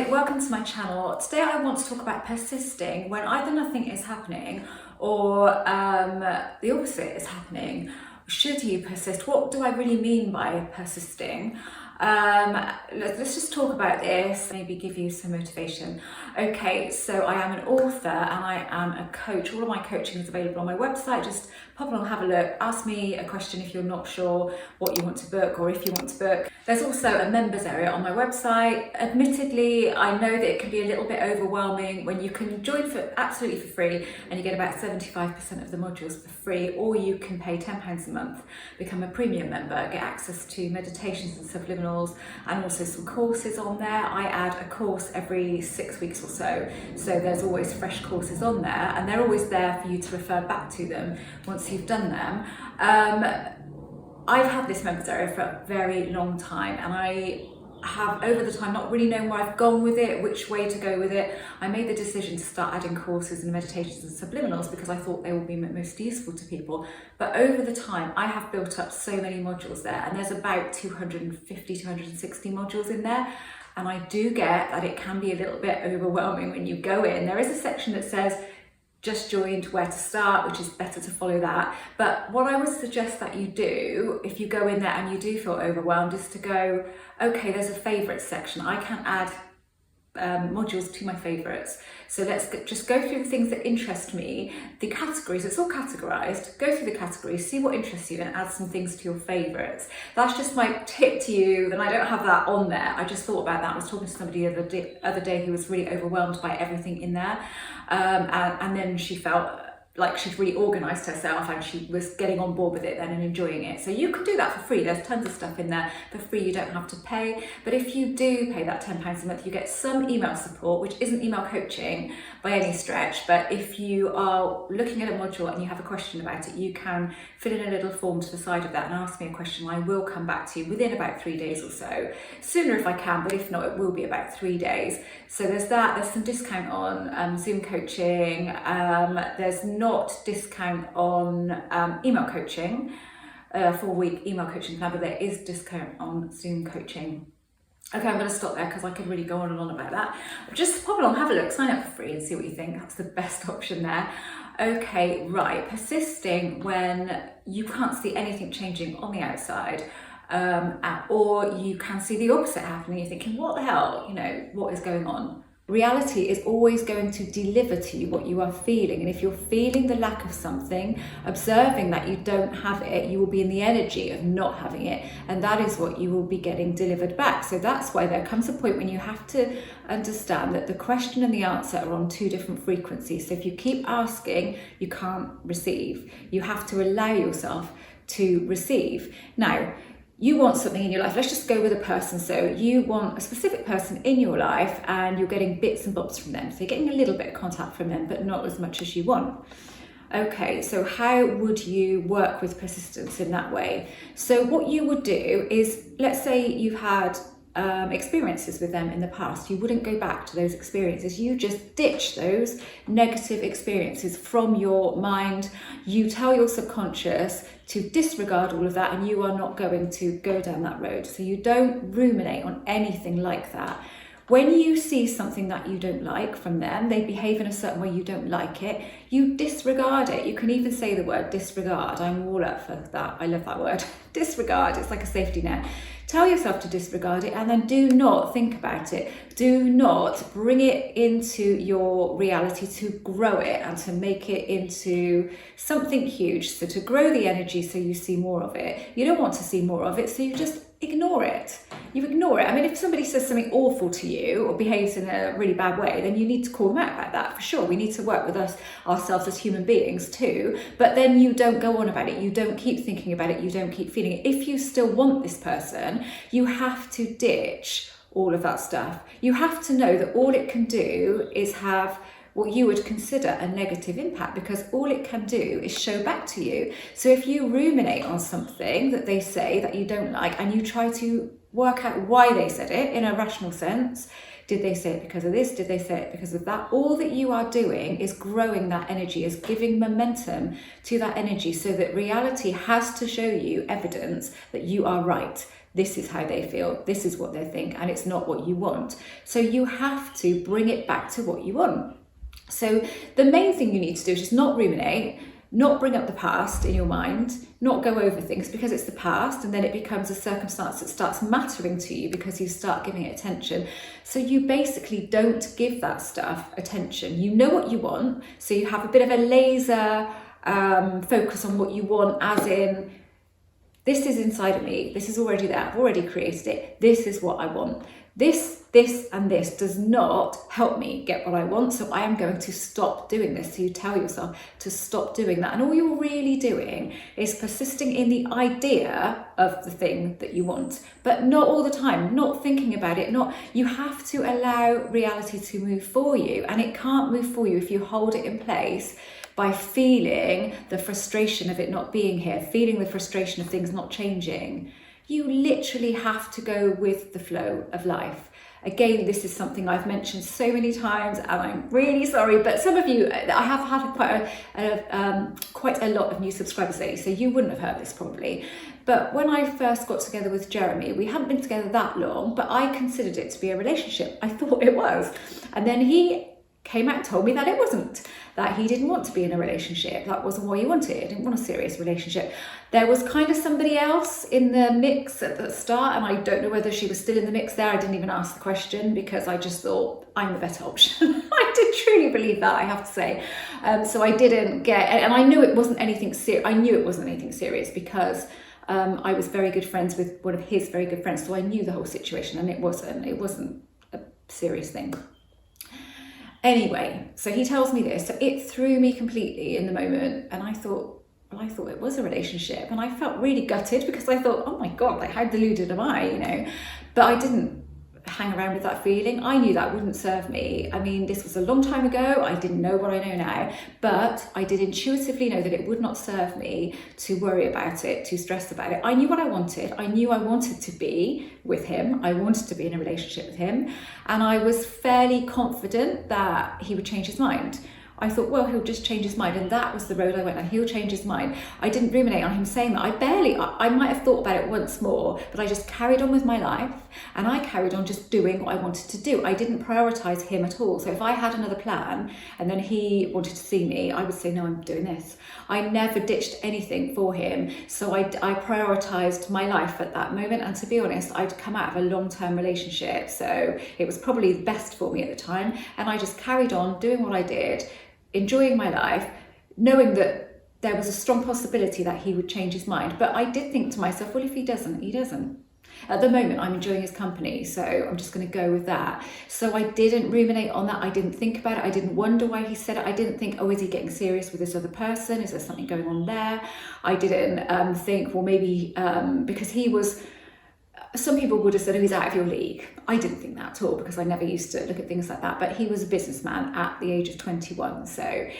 Hi, welcome to my channel. Today I want to talk about persisting when either nothing is happening or the opposite is happening. Should you persist? What do I really mean by persisting? Let's just talk about this, maybe give you some motivation. Okay, so I am an author and I am a coach. All of my coaching is available on my website. Just pop along, have a look, ask me a question if you're not sure what you want to book or if you want to book. There's also a members area on my website. Admittedly, I know that it can be a little bit overwhelming when you can join for absolutely for free and you get about 75% of the modules for free, or you can pay £10 a month, become a premium member, get access to meditations and subliminals and also some courses on there. I add a course every 6 weeks or so there's always fresh courses on there and they're always there for you to refer back to them once you've done them. I've had this members area for a very long time and I have over the time not really known where I've gone with it, which way to go with it. I made the decision to start adding courses and meditations and subliminals because I thought they would be most useful to people. But over the time, I have built up so many modules there and there's about 250, 260 modules in there. And I do get that it can be a little bit overwhelming when you go in. There is a section that says, just joined, where to start, which is better to follow that. But what I would suggest that you do, if you go in there and you do feel overwhelmed, is to go, okay, there's a favourites section. I can add modules to my favourites. So let's just go through the things that interest me, the categories, it's all categorised, go through the categories, see what interests you and add some things to your favourites. That's just my tip to you, and I don't have that on there. I just thought about that. I was talking to somebody the other day who was really overwhelmed by everything in there. And then she felt like she'd really organised herself and she was getting on board with it then and enjoying it. So you can do that for free. There's tons of stuff in there for free. You don't have to pay. But if you do pay that £10 a month, you get some email support, which isn't email coaching by any stretch. But if you are looking at a module and you have a question about it, you can fill in a little form to the side of that and ask me a question. I will come back to you within about 3 days or so. Sooner if I can, but if not, it will be about 3 days. So there's that. There's some discount on Zoom coaching. There's not discount on email coaching, 4-week email coaching plan, but there is discount on Zoom coaching. Okay, I'm going to stop there because I could really go on and on about that. Just pop along, have a look, sign up for free and see what you think. That's the best option there. Okay, right, persisting when you can't see anything changing on the outside. Or you can see the opposite happening. You're thinking, what the hell, what is going on? Reality is always going to deliver to you what you are feeling. And if you're feeling the lack of something, observing that you don't have it, you will be in the energy of not having it. And that is what you will be getting delivered back. So that's why there comes a point when you have to understand that the question and the answer are on two different frequencies. So if you keep asking, you can't receive. You have to allow yourself to receive. Now, you want something in your life. Let's just go with a person. So you want a specific person in your life and you're getting bits and bobs from them. So you're getting a little bit of contact from them, but not as much as you want. Okay, so how would you work with persistence in that way? So what you would do is, let's say you've had experiences with them in the past. You wouldn't go back to those experiences. You just ditch those negative experiences from your mind. You tell your subconscious to disregard all of that and you are not going to go down that road. So you don't ruminate on anything like that. When you see something that you don't like from them, they behave in a certain way, you don't like it, you disregard it. You can even say the word disregard. I'm all up for that. I love that word. Disregard, it's like a safety net. Tell yourself to disregard it and then do not think about it. Do not bring it into your reality to grow it and to make it into something huge. So to grow the energy so you see more of it. You don't want to see more of it, so you just ignore it. You ignore it. I mean, if somebody says something awful to you or behaves in a really bad way, then you need to call them out about that for sure. We need to work with ourselves as human beings too, but then you don't go on about it. You don't keep thinking about it. You don't keep feeling it. If you still want this person, you have to ditch all of that stuff. You have to know that all it can do is have what you would consider a negative impact, because all it can do is show back to you. So if you ruminate on something that they say that you don't like and you try to work out why they said it in a rational sense, Did they say it because of this? Did they say it because of that? All that you are doing is growing that energy, is giving momentum to that energy, so that reality has to show you evidence that you are right. This is how they feel, this is what they think, and it's not what you want. So you have to bring it back to what you want. So the main thing you need to do is just not ruminate, not bring up the past in your mind, not go over things, because it's the past, and then it becomes a circumstance that starts mattering to you because you start giving it attention. So you basically don't give that stuff attention. You know what you want, so you have a bit of a laser focus on what you want, as in, this is inside of me, this is already there, I've already created it, this is what I want. This and this does not help me get what I want, so I am going to stop doing this. So you tell yourself to stop doing that, and all you're really doing is persisting in the idea of the thing that you want, but not all the time, not thinking about it. You have to allow reality to move for you, and it can't move for you if you hold it in place by feeling the frustration of it not being here, feeling the frustration of things not changing. You literally have to go with the flow of life. Again, this is something I've mentioned so many times, and I'm really sorry, but some of you, I have had quite a lot of new subscribers lately, so you wouldn't have heard this probably. But when I first got together with Jeremy, we hadn't been together that long, but I considered it to be a relationship. I thought it was. And then he came out and told me that it wasn't, that he didn't want to be in a relationship. That wasn't what he wanted. He didn't want a serious relationship. There was kind of somebody else in the mix at the start, and I don't know whether she was still in the mix there. I didn't even ask the question because I just thought I'm the better option. I did truly believe that, I have to say. So I didn't get, and I knew it wasn't anything serious. I knew it wasn't anything serious because I was very good friends with one of his very good friends, so I knew the whole situation, and it wasn't a serious thing. Anyway, so he tells me this, so it threw me completely in the moment, and I thought it was a relationship, and I felt really gutted because I thought, oh my God, like how deluded am I, But I didn't hang around with that feeling. I knew that wouldn't serve me. I mean, this was a long time ago. I didn't know what I know now, but I did intuitively know that it would not serve me to worry about it, to stress about it. I knew what I wanted. I knew I wanted to be with him. I wanted to be in a relationship with him, and I was fairly confident that he would change his mind. I thought, well, he'll just change his mind, and that was the road I went down. He'll change his mind. I didn't ruminate on him saying that. I might have thought about it once more, but I just carried on with my life, and I carried on just doing what I wanted to do. I didn't prioritize him at all. So if I had another plan and then he wanted to see me, I would say, no, I'm doing this. I never ditched anything for him. So I prioritized my life at that moment. And to be honest, I'd come out of a long-term relationship, so it was probably the best for me at the time. And I just carried on doing what I did, enjoying my life, knowing that there was a strong possibility that he would change his mind. But I did think to myself, well, if he doesn't, he doesn't. At the moment, I'm enjoying his company, so I'm just going to go with that. So I didn't ruminate on that. I didn't think about it. I didn't wonder why he said it. I didn't think, oh, is he getting serious with this other person? Is there something going on there? I didn't think, well, maybe because he was... Some people would have said, oh, he's out of your league. I didn't think that at all because I never used to look at things like that. But he was a businessman at the age of 21. So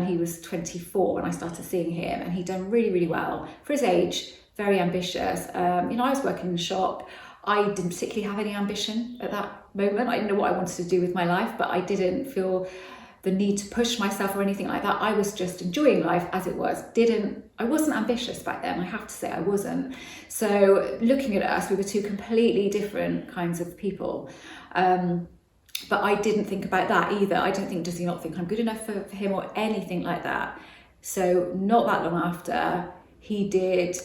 he was 24 when I started seeing him, and he'd done really, really well for his age, very ambitious. I was working in the shop. I didn't particularly have any ambition at that moment. I didn't know what I wanted to do with my life, but I didn't feel the need to push myself or anything like that. I was just enjoying life as it was. I wasn't ambitious back then, I have to say I wasn't. So looking at us, we were two completely different kinds of people. But I didn't think about that either. I didn't think, does he not think I'm good enough for him or anything like that? So not that long after, he did.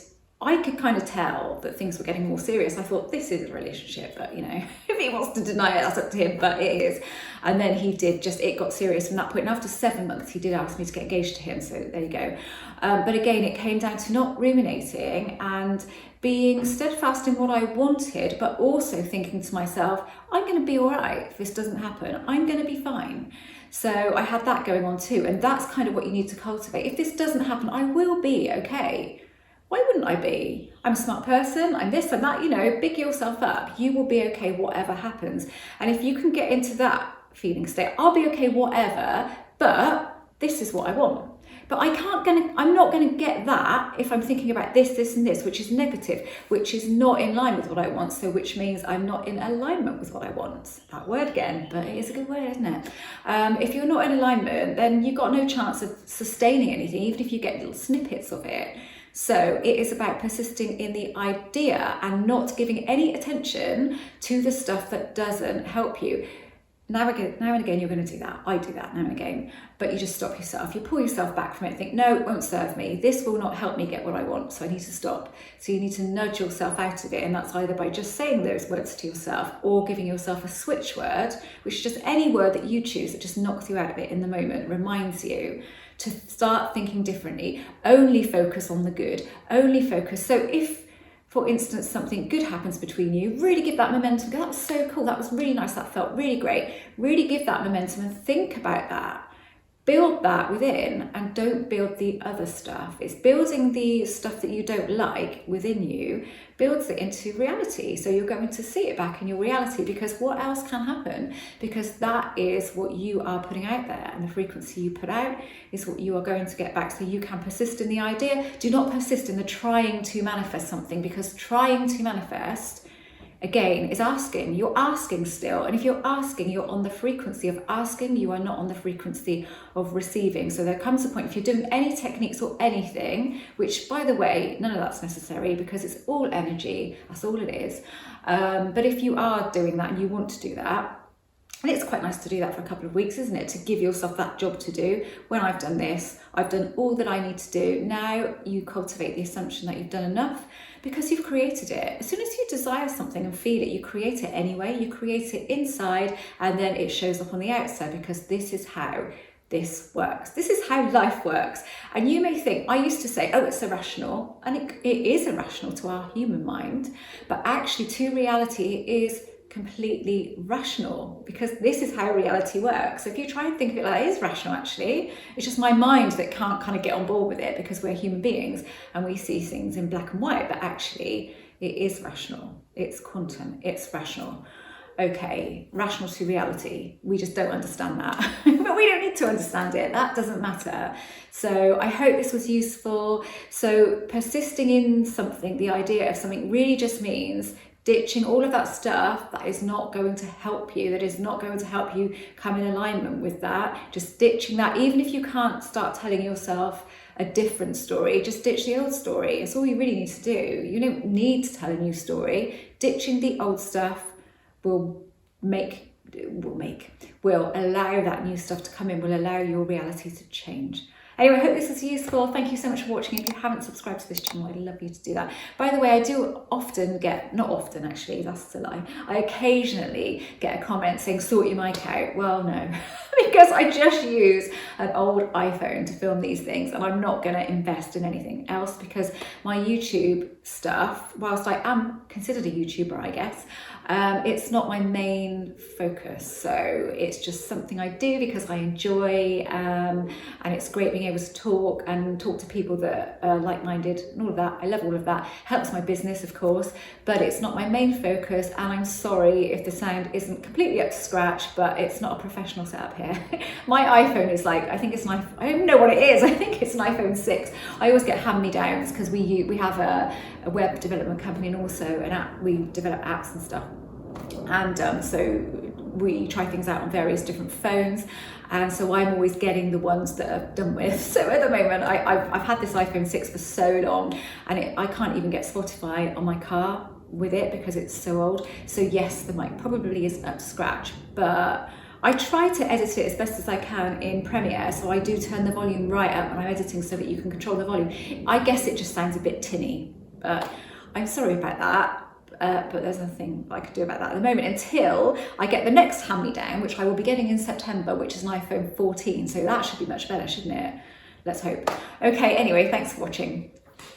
I could kind of tell that things were getting more serious. I thought, this is a relationship, but if he wants to deny it, that's up to him, but it is. And then he did it got serious from that point. And after 7 months, he did ask me to get engaged to him, so there you go. But again, it came down to not ruminating and being steadfast in what I wanted, but also thinking to myself, I'm going to be all right if this doesn't happen. I'm going to be fine. So I had that going on too. And that's kind of what you need to cultivate. If this doesn't happen, I will be okay. Why wouldn't I be? I'm a smart person, I'm this and that, big yourself up. You will be okay whatever happens. And if you can get into that feeling state, I'll be okay whatever, but this is what I want. But I'm not gonna get that if I'm thinking about this, this, and this, which is negative, which is not in line with what I want. So which means I'm not in alignment with what I want. That word again, but it is a good word, isn't it? If you're not in alignment, then you've got no chance of sustaining anything, even if you get little snippets of it. So it is about persisting in the idea and not giving any attention to the stuff that doesn't help you. Now and again, you're going to do that. I do that now and again, but you just stop yourself. You pull yourself back from it and think, no, it won't serve me. This will not help me get what I want, so I need to stop. So you need to nudge yourself out of it, and that's either by just saying those words to yourself or giving yourself a switch word, which is just any word that you choose that just knocks you out of it in the moment, reminds you to start thinking differently. Only focus on the good, only focus. So if, for instance, something good happens between you, really give that momentum. Go, that was so cool, that was really nice, that felt really great. Really give that momentum and think about that. Build that within and don't build the other stuff. It's building the stuff that you don't like within you, builds it into reality. So you're going to see it back in your reality, because what else can happen? Because that is what you are putting out there, and the frequency you put out is what you are going to get back. So you can persist in the idea. Do not persist in the trying to manifest something, because trying to manifest, again, is asking. You're asking still. And if you're asking, you're on the frequency of asking. You are not on the frequency of receiving. So there comes a point, if you're doing any techniques or anything, which, by the way, none of that's necessary because it's all energy. That's all it is. But if you are doing that and you want to do that, and it's quite nice to do that for a couple of weeks, isn't it? To give yourself that job to do. When I've done this, I've done all that I need to do. Now you cultivate the assumption that you've done enough, because you've created it. As soon as you desire something and feel it, you create it anyway. You create it inside, and then it shows up on the outside, because this is how this works. This is how life works. And you may think, I used to say, oh, it's irrational. And it is irrational to our human mind, but actually to reality it is completely rational, because this is how reality works. So if you try and think of it like it is rational, actually, it's just my mind that can't kind of get on board with it, because we're human beings and we see things in black and white, but actually it is rational. It's quantum, it's rational. Okay, rational to reality. We just don't understand that, but we don't need to understand it. That doesn't matter. So I hope this was useful. So persisting in something, the idea of something, really just means ditching all of that stuff that is not going to help you, that is not going to help you come in alignment with that. Just ditching that. Even if you can't start telling yourself a different story, just ditch the old story. It's all you really need to do. You don't need to tell a new story. Ditching the old stuff will allow that new stuff to come in, will allow your reality to change. Anyway, I hope this was useful. Thank you so much for watching. If you haven't subscribed to this channel, I'd love you to do that. By the way, I do often get, not often actually, that's a lie, I occasionally get a comment saying, sort your mic out. Well, no, because I just use an old iPhone to film these things, and I'm not going to invest in anything else, because my YouTube stuff, whilst I am considered a YouTuber, I guess, it's not my main focus. So it's just something I do because I enjoy, and it's great being able to talk to people that are like-minded and all of that. I love all of that. Helps my business, of course, but it's not my main focus, and I'm sorry if the sound isn't completely up to scratch, but it's not a professional setup here. My iPhone is like, I think it's I don't know what it is. I think it's an iPhone 6. I always get hand-me-downs because we have a web development company and also an app. We develop apps and stuff. And so we try things out on various different phones, and so I'm always getting the ones that are done with. So at the moment, I've had this iPhone 6 for so long, and I can't even get Spotify on my car with it because it's so old. So yes, the mic probably isn't up to scratch, but I try to edit it as best as I can in Premiere, so I do turn the volume right up when I'm editing so that you can control the volume. I guess it just sounds a bit tinny, but I'm sorry about that. But there's nothing I could do about that at the moment until I get the next hand-me-down, which I will be getting in September, which is an iPhone 14. So that should be much better, shouldn't it? Let's hope. Okay, anyway, thanks for watching.